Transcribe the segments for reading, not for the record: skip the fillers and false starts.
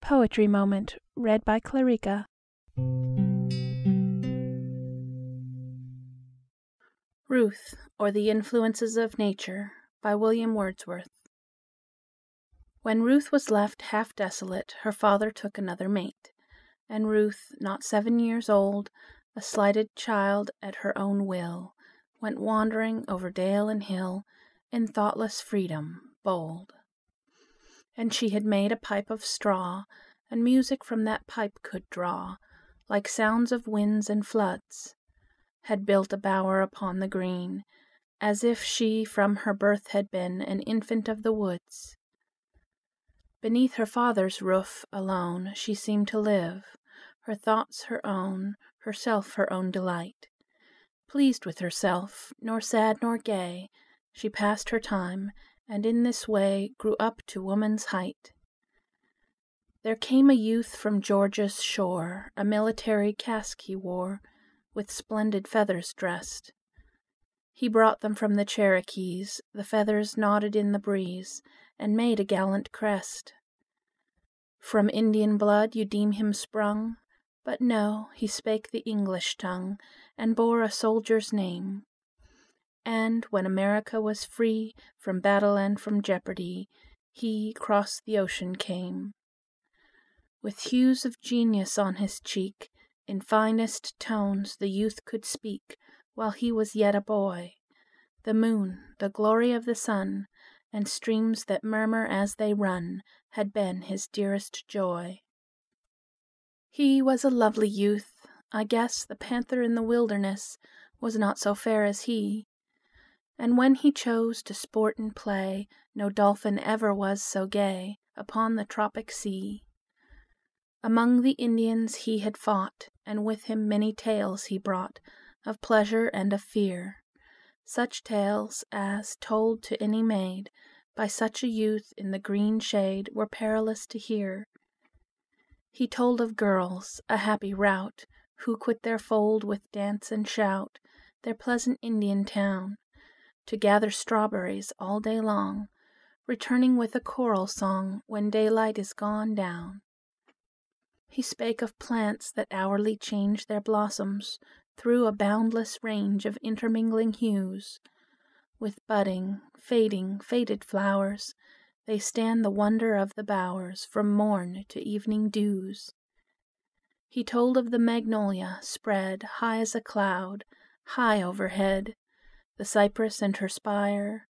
Poetry Moment, read by Clarica. Ruth, or the Influences of Nature, by William Wordsworth. When Ruth was left half desolate, her father took another mate, and Ruth, not 7 years old, a slighted child at her own will, went wandering over dale and hill, in thoughtless freedom, bold. And she had made a pipe of straw, and music from that pipe could draw, like sounds of winds and floods; had built a bower upon the green, as if she from her birth had been an infant of the woods. Beneath her father's roof, alone, she seemed to live, her thoughts her own, herself her own delight. Pleased with herself, nor sad nor gay, she passed her time, and in this way grew up to woman's height. There came a youth from Georgia's shore, a military casque he wore, with splendid feathers dressed. He brought them from the Cherokees, the feathers nodded in the breeze, and made a gallant crest. From Indian blood you deem him sprung, but no, he spake the English tongue, and bore a soldier's name. And when America was free from battle and from jeopardy, he crossed the ocean came. With hues of genius on his cheek, in finest tones the youth could speak, while he was yet a boy. The moon, the glory of the sun, and streams that murmur as they run, had been his dearest joy. He was a lovely youth. I guess the panther in the wilderness was not so fair as he. And when he chose to sport and play, no dolphin ever was so gay upon the tropic sea. Among the Indians he had fought, and with him many tales he brought, of pleasure and of fear, such tales as, told to any maid, by such a youth in the green shade, were perilous to hear. He told of girls, a happy rout, who quit their fold with dance and shout, their pleasant Indian town, to gather strawberries all day long, returning with a choral song when daylight is gone down. He spake of plants that hourly change their blossoms through a boundless range of intermingling hues. With budding, fading, faded flowers, they stand the wonder of the bowers from morn to evening dews. He told of the magnolia spread high as a cloud, high overhead, the cypress and her spire,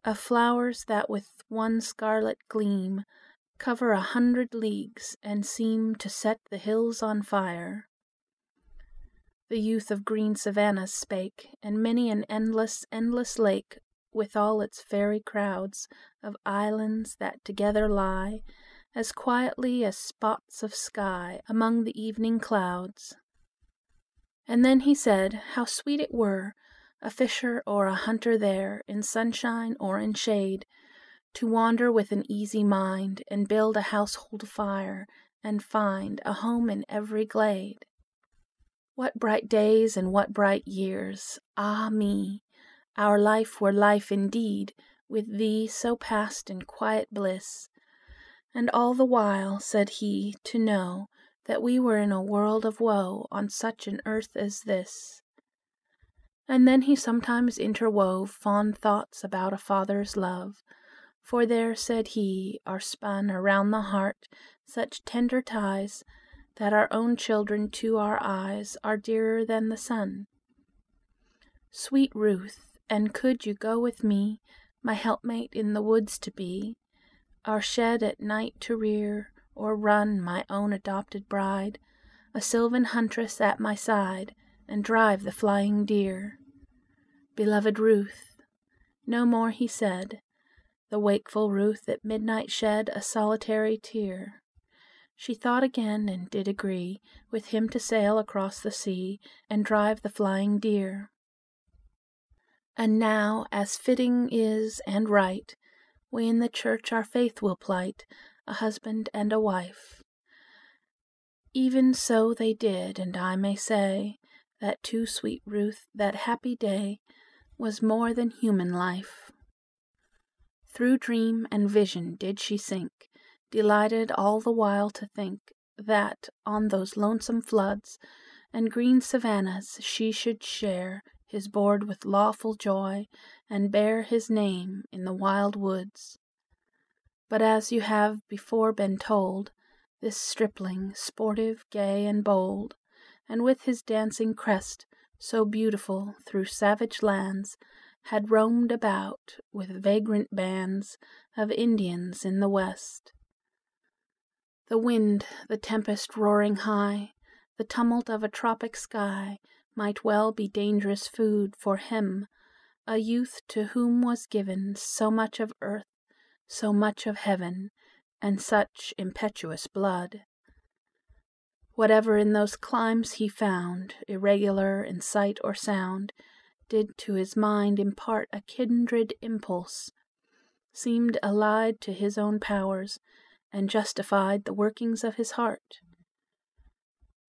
of flowers that with one scarlet gleam cover 100 leagues and seem to set the hills on fire. The youth of green savannas spake, and many an endless, endless lake, with all its fairy crowds of islands that together lie, as quietly as spots of sky among the evening clouds. And then he said, how sweet it were, a fisher or a hunter there, in sunshine or in shade, to wander with an easy mind, and build a household fire, and find a home in every glade. What bright days and what bright years, ah me! Our life were life indeed, with thee so passed in quiet bliss. And all the while, said he, to know that we were in a world of woe on such an earth as this. And then he sometimes interwove fond thoughts about a father's love, for there, said he, are spun around the heart such tender ties, that our own children to our eyes are dearer than the sun. Sweet Ruth, and could you go with me, my helpmate in the woods to be, our shed at night to rear, or run my own adopted bride, a sylvan huntress at my side, and drive the flying deer? Beloved Ruth. No more he said. The wakeful Ruth at midnight shed a solitary tear. She thought again, and did agree with him to sail across the sea, and drive the flying deer. And now, as fitting is and right, we in the church our faith will plight, a husband and a wife. Even so they did, and I may say, that to sweet Ruth that happy day was more than human life. Through dream and vision did she sink, delighted all the while to think that on those lonesome floods and green savannas she should share his board with lawful joy, and bear his name in the wild woods. But as you have before been told, this stripling, sportive, gay, and bold, and with his dancing crest so beautiful through savage lands, had roamed about with vagrant bands of Indians in the west. The wind, the tempest roaring high, the tumult of a tropic sky, might well be dangerous food for him, a youth to whom was given so much of earth, so much of heaven, and such impetuous blood. Whatever in those climes he found, irregular in sight or sound, did to his mind impart a kindred impulse, seemed allied to his own powers, and justified the workings of his heart.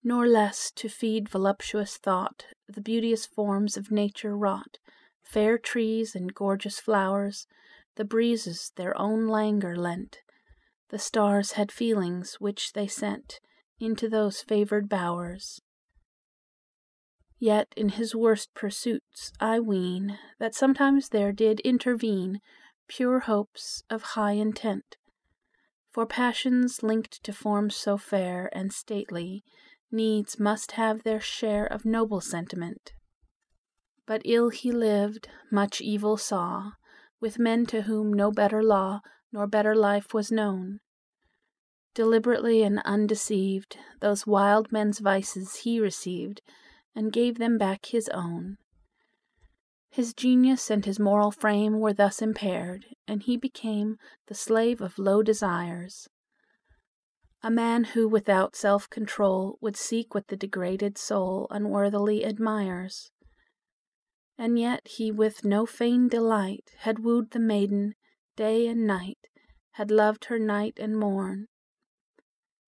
Nor less to feed voluptuous thought, the beauteous forms of nature wrought, fair trees and gorgeous flowers, the breezes their own languor lent, the stars had feelings which they sent into those favored bowers. Yet in his worst pursuits I ween that sometimes there did intervene pure hopes of high intent, for passions linked to forms so fair and stately needs must have their share of noble sentiment. But ill he lived, much evil saw, with men to whom no better law nor better life was known. Deliberately and undeceived, those wild men's vices he received, and gave them back his own. His genius and his moral frame were thus impaired, and he became the slave of low desires. A man who without self-control would seek what the degraded soul unworthily admires. And yet he with no feigned delight had wooed the maiden day and night, had loved her night and morn.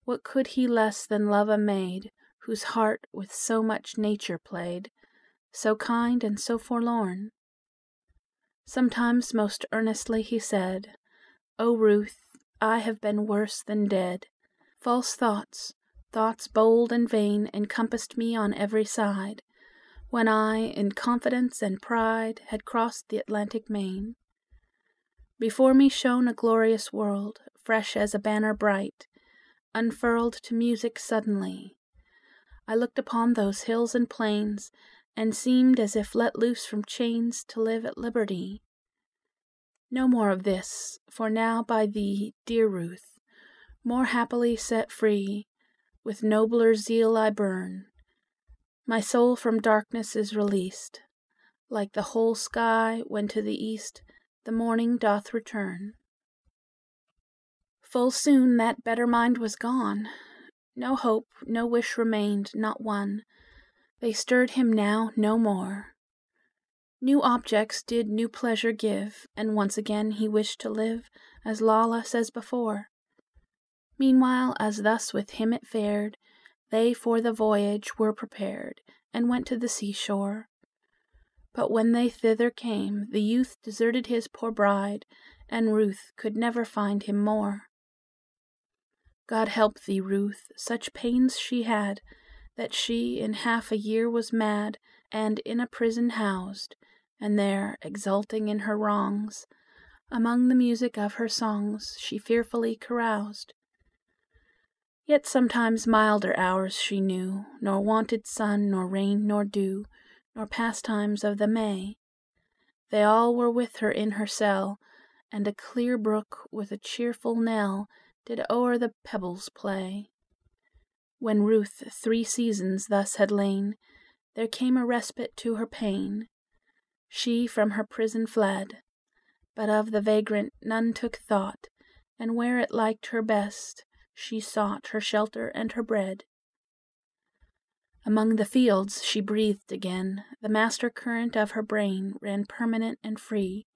What could he less than love a maid whose heart with so much nature played, so kind and so forlorn? Sometimes most earnestly he said, "O Ruth, I have been worse than dead. False thoughts, thoughts bold and vain, encompassed me on every side, when I, in confidence and pride, had crossed the Atlantic main. Before me shone a glorious world, fresh as a banner bright, unfurled to music suddenly. I looked upon those hills and plains, and seemed as if let loose from chains to live at liberty. No more of this, for now by thee, dear Ruth, more happily set free, with nobler zeal I burn. My soul from darkness is released, like the whole sky when to the east the morning doth return." Full soon that better mind was gone. No hope, no wish remained, not one. They stirred him now no more. New objects did new pleasure give, and once again he wished to live as lawless as before. Meanwhile, as thus with him it fared, they for the voyage were prepared, and went to the seashore. But when they thither came, the youth deserted his poor bride, and Ruth could never find him more. God help thee, Ruth, such pains she had, that she in half a year was mad, and in a prison housed, and there, exulting in her wrongs, among the music of her songs she fearfully caroused. Yet sometimes milder hours she knew, nor wanted sun, nor rain, nor dew, nor pastimes of the May. They all were with her in her cell, and a clear brook with a cheerful knell did o'er the pebbles play. When Ruth 3 seasons thus had lain, there came a respite to her pain. She from her prison fled, but of the vagrant none took thought, and where it liked her best, she sought her shelter and her bread. Among the fields she breathed again, the master current of her brain ran permanent and free,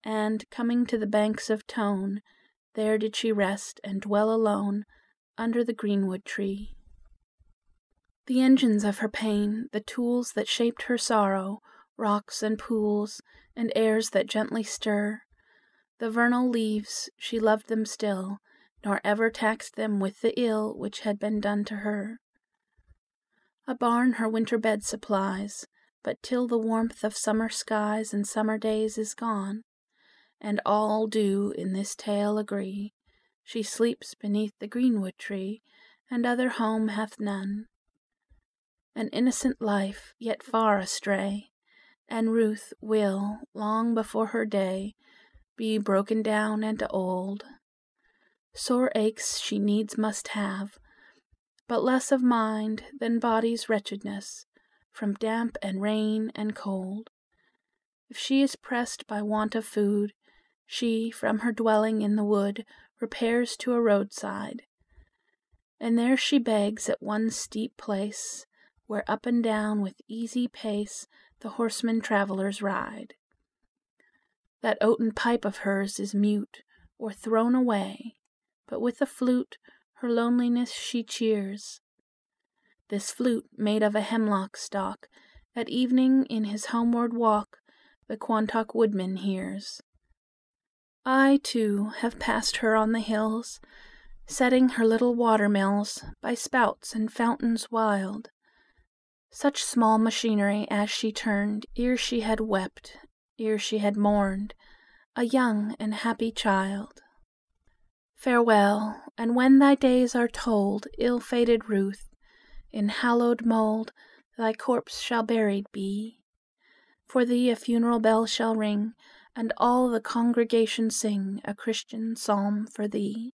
and, coming to the banks of Tone, there did she rest and dwell alone under the greenwood tree. The engines of her pain, the tools that shaped her sorrow, rocks and pools, and airs that gently stir, the vernal leaves, she loved them still, nor ever taxed them with the ill which had been done to her. A barn her winter bed supplies, but till the warmth of summer skies and summer days is gone, and all do in this tale agree, she sleeps beneath the greenwood tree, and other home hath none. An innocent life, yet far astray, and Ruth will, long before her day, be broken down and old. Sore aches she needs must have, but less of mind than body's wretchedness, from damp and rain and cold. If she is pressed by want of food, she from her dwelling in the wood repairs to a roadside, and there she begs at one steep place, where up and down with easy pace the horsemen travellers ride. That oaten pipe of hers is mute, or thrown away, but with a flute her loneliness she cheers. This flute, made of a hemlock stalk, at evening in his homeward walk the Quantock woodman hears. I, too, have passed her on the hills, setting her little water-mills by spouts and fountains wild. Such small machinery as she turned ere she had wept, ere she had mourned, a young and happy child. Farewell, and when thy days are told, ill-fated Ruth, in hallowed mould thy corpse shall buried be. For thee a funeral bell shall ring, and all the congregation sing a Christian psalm for thee.